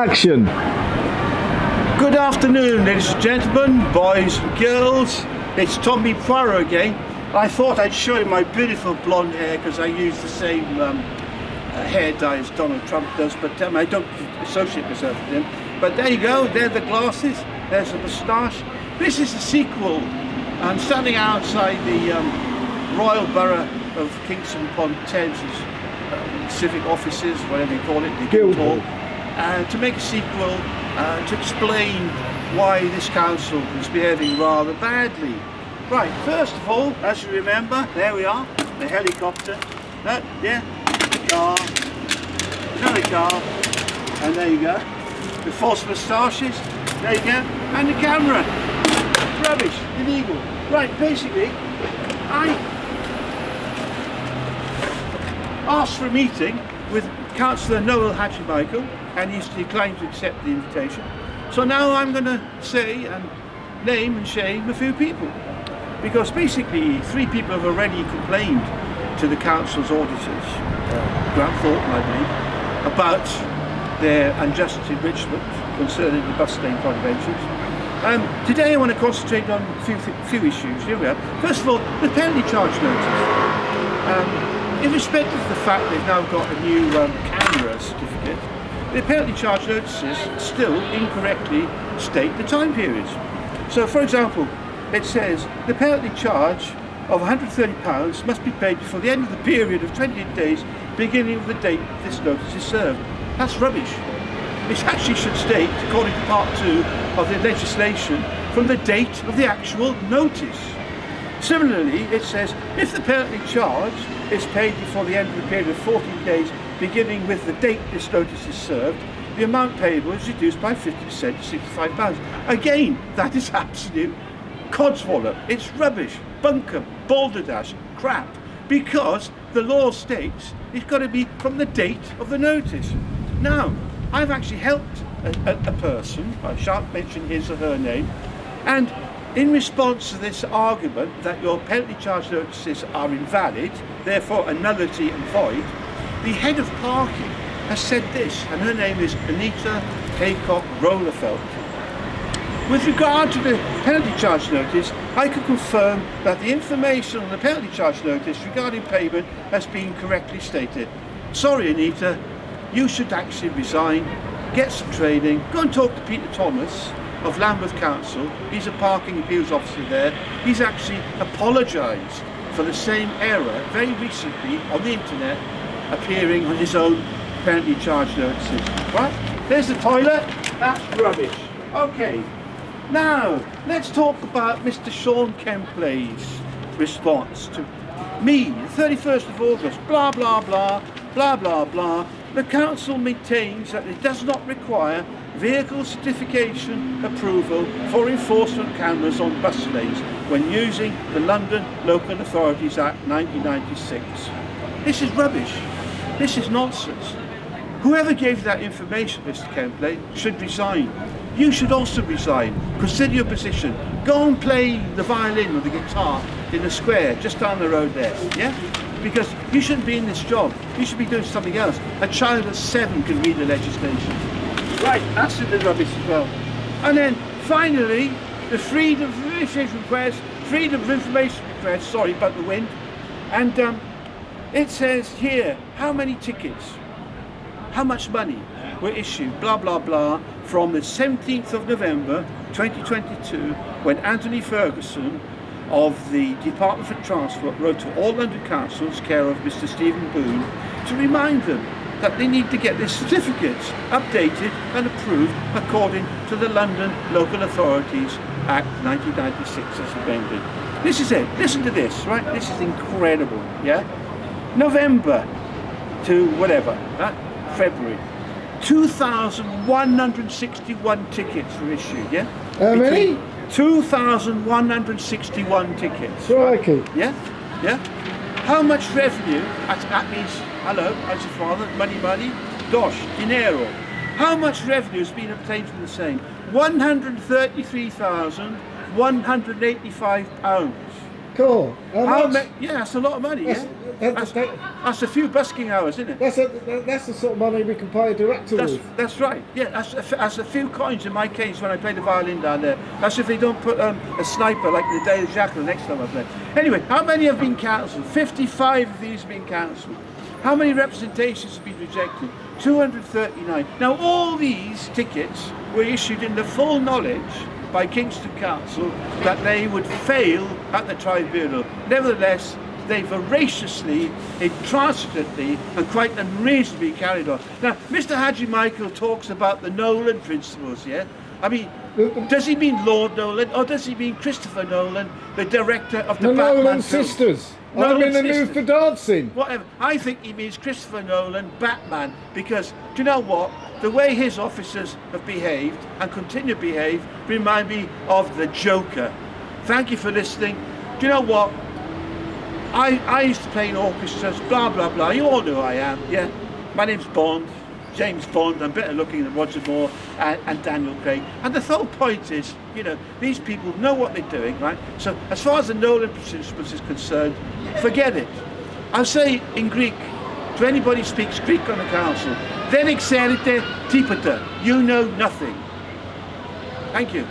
Action! Good afternoon, ladies and gentlemen, boys and girls. It's Tommy Poirot again. I thought I'd show you my beautiful blonde hair because I use the same hair dye as Donald Trump does, but I don't associate myself with him. But there you go, there are the glasses, there's the moustache. This is the sequel. I'm standing outside the Royal Borough of Kingston upon Thames civic offices, whatever you call it, the Guildhall, to make a sequel to explain why this council is behaving rather badly. Right, first of all, as you remember, there we are, the helicopter, the car, another car, and there you go, the false moustaches, there you go, and the camera. Rubbish, illegal. Right, basically, I asked for a meeting with Councillor Noel Hatchie-Michael, and he's declined to accept the invitation. So now I'm going to say and name and shame a few people, because basically 3 people have already complained to the council's auditors, Grant Thornton I believe, about their unjust enrichment concerning the bus lane conventions. Today I want to concentrate on a few issues. Here we are. First of all, the penalty charge notice. In respect of the fact they've now got a new camera certificate, the penalty charge notices still incorrectly state the time periods. So for example, it says the penalty charge of £130 must be paid before the end of the period of 28 days beginning with the date this notice is served. That's rubbish. It actually should state, according to part 2 of the legislation, from the date of the actual notice. Similarly, it says if the penalty charge is paid before the end of the period of 14 days beginning with the date this notice is served, the amount payable is reduced by 50% to £65. Again, that is absolute codswallop. It's rubbish, bunkum, balderdash, crap, because the law states it's got to be from the date of the notice. Now, I've actually helped a person, I shan't mention his or her name, and in response to this argument that your penalty charge notices are invalid, therefore a nullity and void, the head of parking has said this, and her name is Anita Haycock-Rollerfelt. With regard to the penalty charge notice, I can confirm that the information on the penalty charge notice regarding payment has been correctly stated. Sorry, Anita, you should actually resign, get some training, go and talk to Peter Thomas of Lambeth Council. He's a parking appeals officer there. He's actually apologised for the same error very recently on the internet, appearing on his own penalty charge notices. Right, there's the toilet, that's rubbish. Okay, now let's talk about Mr. Sean Kemplay's response to me, the 31st of August, blah blah blah, blah blah blah. The council maintains that it does not require vehicle certification approval for enforcement cameras on bus lanes when using the London Local Authorities Act 1996. This is rubbish. This is nonsense. Whoever gave you that information, Mr. Kemplay, should resign. You should also resign. Consider your position. Go and play the violin or the guitar in the square just down the road there, yeah? Because you shouldn't be in this job. You should be doing something else. A child of 7 can read the legislation. Right, that's in the rubbish as well. And then finally, the freedom of information request, freedom of information request, sorry about the wind. And it says here, how many tickets, how much money were issued, blah, blah, blah, from the 17th of November 2022, when Anthony Ferguson of the Department for Transport wrote to all London councils, care of Mr. Stephen Boone, to remind them that they need to get their certificates updated and approved according to the London Local Authorities Act 1996 as amended. This is it. Listen to this, right? This is incredible, yeah? November to whatever, February. 2,161 tickets were issued, yeah? How many? 2,161 tickets. Crikey. Right? Yeah? Yeah? How much revenue, that means, hello, as your father, money, dosh, dinero. How much revenue has been obtained from the same? £133,185. Cool. Yeah, that's a lot of money. That's a few busking hours, isn't it? That's the sort of money we can pay a director with. That's right. Yeah, that's a few coins in my case when I play the violin down there. That's if they don't put a sniper like the Day of Jackal next time I play. Anyway, how many have been cancelled? 55 of these have been cancelled. How many representations have been rejected? 239. Now, all these tickets were issued in the full knowledge by Kingston Council that they would fail at the tribunal. Nevertheless, they voraciously, intransigently and quite unreasonably carried on. Now, Mr. Haji Michael talks about the Nolan principles, yeah? I mean, does he mean Lord Nolan or does he mean Christopher Nolan, the director of the Batman Nolan film? sisters. Nolan I'm in the sisters. mood for dancing. Whatever. I think he means Christopher Nolan, Batman, because do you know what? The way his officers have behaved and continue to behave remind me of the Joker. Thank you for listening. Do you know what? I used to play in orchestras, blah, blah, blah. You all know who I am, yeah? My name's Bond, James Bond. I'm better looking than Roger Moore and Daniel Craig. And the whole point is, you know, these people know what they're doing, right? So as far as the Nolan principles is concerned, forget it. I'll say in Greek, to anybody who speaks Greek on the council, δεν ξέρετε τίποτα. You know nothing. Thank you.